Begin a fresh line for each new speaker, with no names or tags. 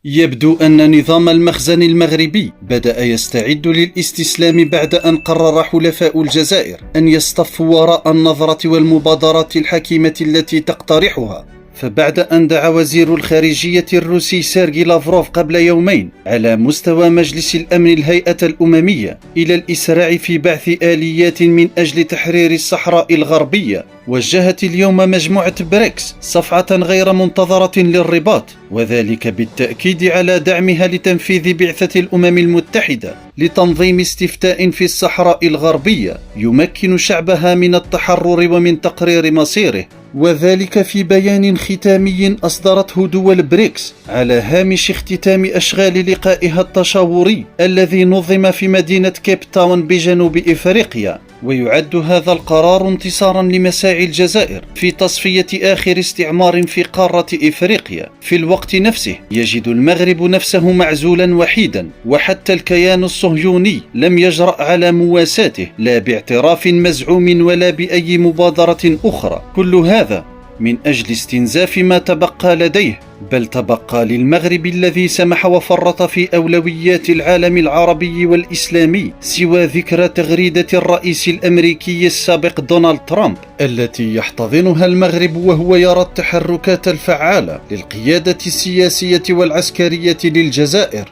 يبدو أن نظام المخزن المغربي بدأ يستعد للاستسلام بعد أن قرر حلفاء الجزائر أن يصطفوا وراء النظرة والمبادرات الحكيمة التي تقترحها. فبعد أن دعا وزير الخارجية الروسي سيرغي لافروف قبل يومين على مستوى مجلس الأمن الهيئة الأممية إلى الإسراع في بعث آليات من أجل تحرير الصحراء الغربية، وجهت اليوم مجموعة بريكس صفعة غير منتظرة للرباط، وذلك بالتأكيد على دعمها لتنفيذ بعثة الأمم المتحدة لتنظيم استفتاء في الصحراء الغربية يمكن شعبها من التحرر ومن تقرير مصيره، وذلك في بيان ختامي أصدرته دول بريكس على هامش اختتام أشغال لقائها التشاوري الذي نظم في مدينة كيب تاون بجنوب إفريقيا. ويعد هذا القرار انتصارا لمساعي الجزائر في تصفية آخر استعمار في قارة إفريقيا. في الوقت نفسه يجد المغرب نفسه معزولا وحيدا، وحتى الكيان الصهيوني لم يجرأ على مواساته لا باعتراف مزعوم ولا بأي مبادرة أخرى. كل هذا من أجل استنزاف ما تبقى لديه، بل تبقى للمغرب الذي سمح وفرط في أولويات العالم العربي والإسلامي سوى ذكرى تغريدة الرئيس الأمريكي السابق دونالد ترامب التي يحتضنها المغرب، وهو يرى التحركات الفعالة للقيادة السياسية والعسكرية للجزائر